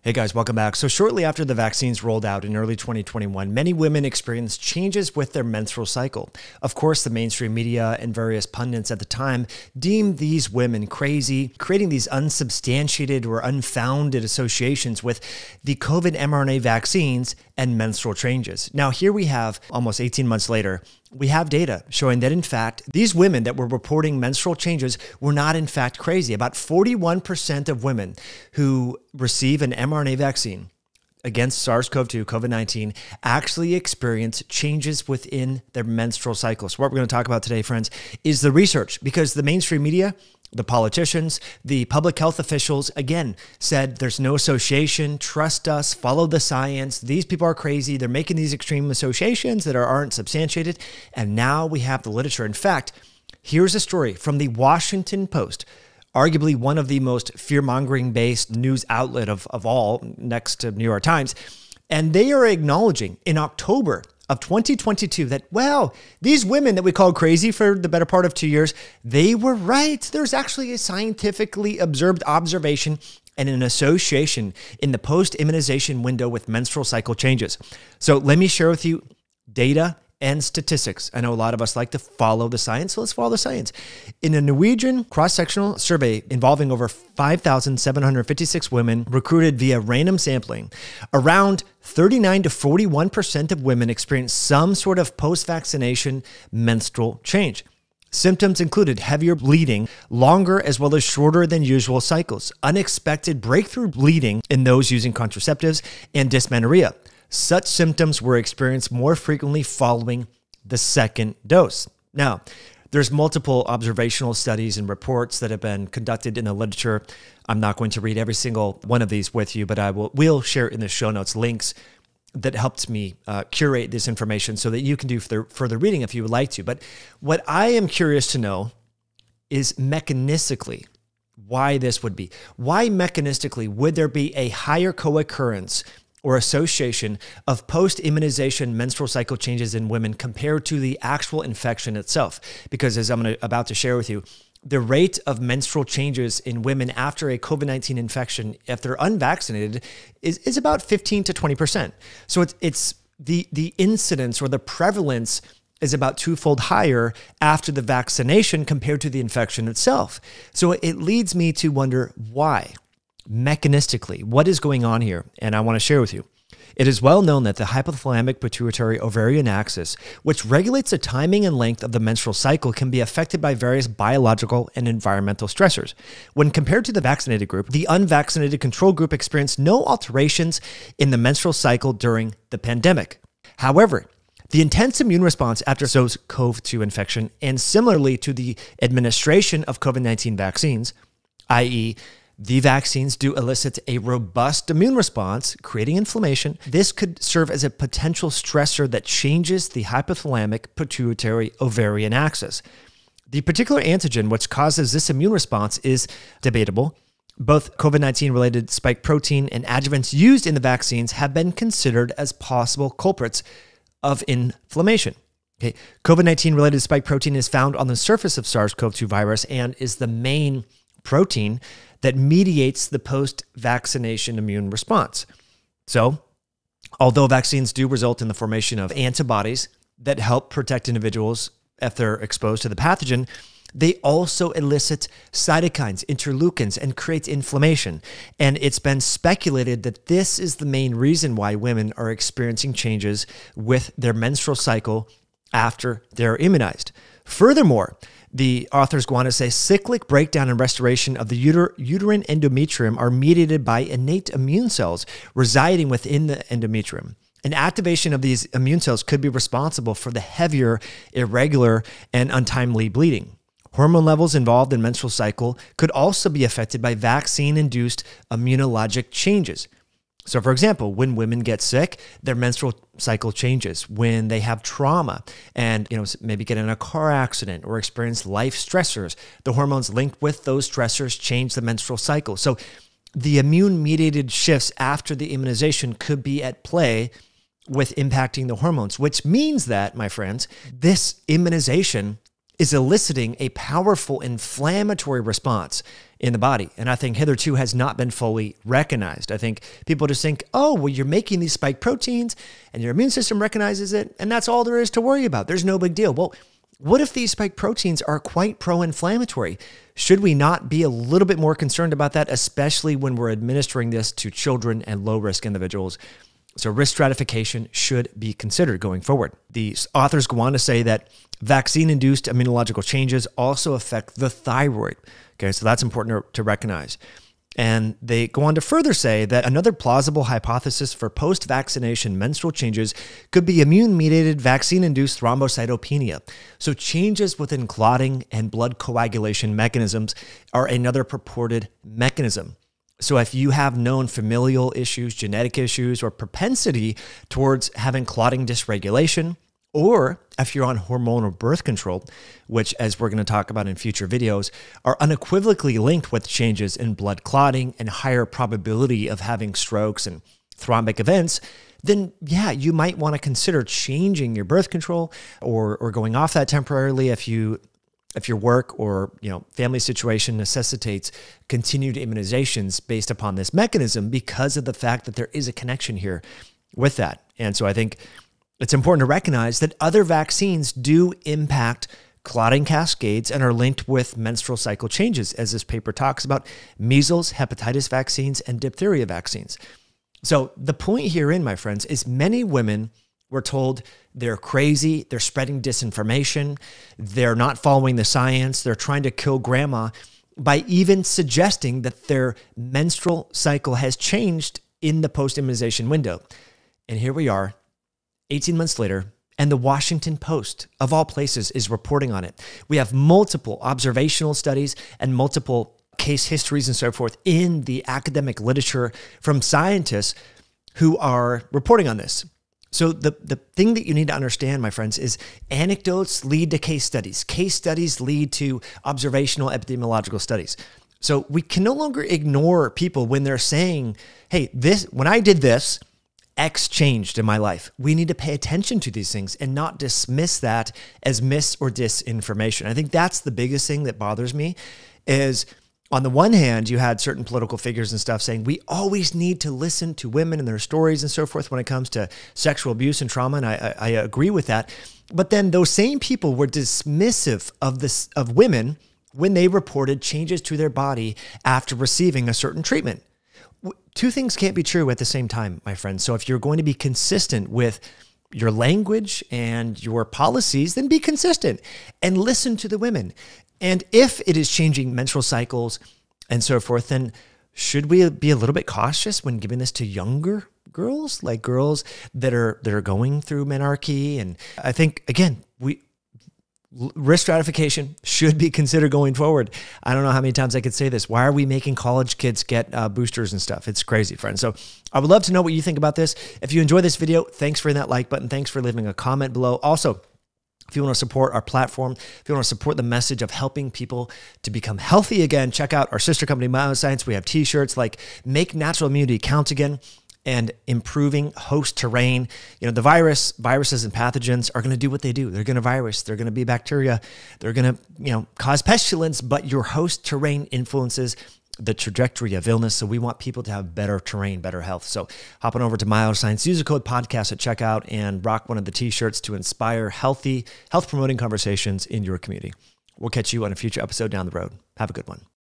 Hey guys, welcome back. So shortly after the vaccines rolled out in early 2021, many women experienced changes with their menstrual cycle. Of course, the mainstream media and various pundits at the time deemed these women crazy, creating these unsubstantiated or unfounded associations with the COVID mRNA vaccines and menstrual changes. Now, here we have, almost 18 months later, we have data showing that, in fact, these women that were reporting menstrual changes were not, in fact, crazy. About 41% of women who receive an mRNA vaccine against SARS-CoV-2, COVID-19, actually experience changes within their menstrual cycle. So what we're going to talk about today, friends, is the research, because the mainstream media, the politicians, the public health officials, again, said there's no association, trust us, follow the science. These people are crazy. They're making these extreme associations that aren't substantiated. And now we have the literature. In fact, here's a story from the Washington Post, arguably one of the most fear-mongering based news outlet of all, next to New York Times. And they are acknowledging in October of 2022 that, well, these women that we called crazy for the better part of 2 years, they were right. There's actually a scientifically observed observation and an association in the post-immunization window with menstrual cycle changes. So let me share with you data and statistics. I know a lot of us like to follow the science, so let's follow the science. In a Norwegian cross-sectional survey involving over 5,756 women recruited via random sampling, around 39 to 41% of women experienced some sort of post-vaccination menstrual change. Symptoms included heavier bleeding, longer as well as shorter than usual cycles, unexpected breakthrough bleeding in those using contraceptives, and dysmenorrhea. Such symptoms were experienced more frequently following the second dose. Now, there's multiple observational studies and reports that have been conducted in the literature. I'm not going to read every single one of these with you, but we'll share in the show notes links that helped me curate this information so that you can do further reading if you would like to. But what I am curious to know is mechanistically why this would be. Why mechanistically would there be a higher co-occurrence or association of post-immunization menstrual cycle changes in women compared to the actual infection itself? Because as I'm about to share with you, the rate of menstrual changes in women after a COVID-19 infection, if they're unvaccinated, is about 15 to 20%. So it's the incidence or the prevalence is about twofold higher after the vaccination compared to the infection itself. So it leads me to wonder why. Mechanistically, what is going on here? And I want to share with you. It is well known that the hypothalamic pituitary ovarian axis, which regulates the timing and length of the menstrual cycle, can be affected by various biological and environmental stressors. When compared to the vaccinated group, the unvaccinated control group experienced no alterations in the menstrual cycle during the pandemic. However, the intense immune response after SARS-CoV-2 infection, and similarly to the administration of COVID-19 vaccines, i.e., the vaccines do elicit a robust immune response, creating inflammation. This could serve as a potential stressor that changes the hypothalamic pituitary ovarian axis. The particular antigen which causes this immune response is debatable. Both COVID-19 related spike protein and adjuvants used in the vaccines have been considered as possible culprits of inflammation. Okay. COVID-19 related spike protein is found on the surface of SARS-CoV-2 virus and is the main protein that mediates the post-vaccination immune response. So, although vaccines do result in the formation of antibodies that help protect individuals if they're exposed to the pathogen, they also elicit cytokines, interleukins, and create inflammation. And it's been speculated that this is the main reason why women are experiencing changes with their menstrual cycle after they're immunized. Furthermore, the authors go on to say cyclic breakdown and restoration of the uterine endometrium are mediated by innate immune cells residing within the endometrium. An activation of these immune cells could be responsible for the heavier, irregular, and untimely bleeding. Hormone levels involved in menstrual cycle could also be affected by vaccine-induced immunologic changes. So for example, when women get sick, their menstrual cycle changes. When they have trauma and maybe get in a car accident or experience life stressors, the hormones linked with those stressors change the menstrual cycle. So the immune-mediated shifts after the immunization could be at play with impacting the hormones, which means that, my friends, this immunization is eliciting a powerful inflammatory response in the body. And I think hitherto has not been fully recognized. I think people just think, oh, well, you're making these spike proteins and your immune system recognizes it, and that's all there is to worry about. There's no big deal. Well, what if these spike proteins are quite pro-inflammatory? Should we not be a little bit more concerned about that, especially when we're administering this to children and low-risk individuals? So risk stratification should be considered going forward. These authors go on to say that vaccine-induced immunological changes also affect the thyroid. Okay, so that's important to recognize. And they go on to further say that another plausible hypothesis for post-vaccination menstrual changes could be immune-mediated vaccine-induced thrombocytopenia. So changes within clotting and blood coagulation mechanisms are another purported mechanism. So if you have known familial issues, genetic issues, or propensity towards having clotting dysregulation, or if you're on hormonal birth control, which, as we're going to talk about in future videos, are unequivocally linked with changes in blood clotting and higher probability of having strokes and thrombic events, then yeah, you might want to consider changing your birth control or going off that temporarily if your work or family situation necessitates continued immunizations based upon this mechanism, because of the fact that there is a connection here with that. And so I think it's important to recognize that other vaccines do impact clotting cascades and are linked with menstrual cycle changes, as this paper talks about measles, hepatitis vaccines, and diphtheria vaccines. So the point herein, my friends, is many women were told they're crazy, they're spreading disinformation, they're not following the science, they're trying to kill grandma, by even suggesting that their menstrual cycle has changed in the post-immunization window. And here we are, 18 months later, and the Washington Post, of all places, is reporting on it. We have multiple observational studies and multiple case histories and so forth in the academic literature from scientists who are reporting on this. So the thing that you need to understand, my friends, is anecdotes lead to case studies. Case studies lead to observational epidemiological studies. So we can no longer ignore people when they're saying, hey, when I did this, X changed in my life. We need to pay attention to these things and not dismiss that as mis or disinformation. I think that's the biggest thing that bothers me is, on the one hand, you had certain political figures and stuff saying we always need to listen to women and their stories and so forth when it comes to sexual abuse and trauma, and I agree with that. But then those same people were dismissive of women when they reported changes to their body after receiving a certain treatment. Two things can't be true at the same time, my friends. So if you're going to be consistent with your language and your policies, then be consistent and listen to the women. And if it is changing menstrual cycles and so forth, then should we be a little bit cautious when giving this to younger girls, like girls that are going through menarche? And I think, again, risk stratification should be considered going forward. I don't know how many times I could say this. Why are we making college kids get boosters and stuff? It's crazy, friends. So I would love to know what you think about this. If you enjoy this video, thanks for hitting that like button. Thanks for leaving a comment below. Also, if you want to support our platform, if you want to support the message of helping people to become healthy again, check out our sister company, Bioscience. We have t-shirts like Make Natural Immunity Count Again and Improving Host Terrain. The viruses and pathogens are going to do what they do. They're going to virus. They're going to be bacteria. They're going to, cause pestilence, but your host terrain influences the trajectory of illness. So we want people to have better terrain, better health. So hop on over to Bioscience, use the code podcast at checkout, and rock one of the t-shirts to inspire healthy, health promoting conversations in your community. We'll catch you on a future episode down the road. Have a good one.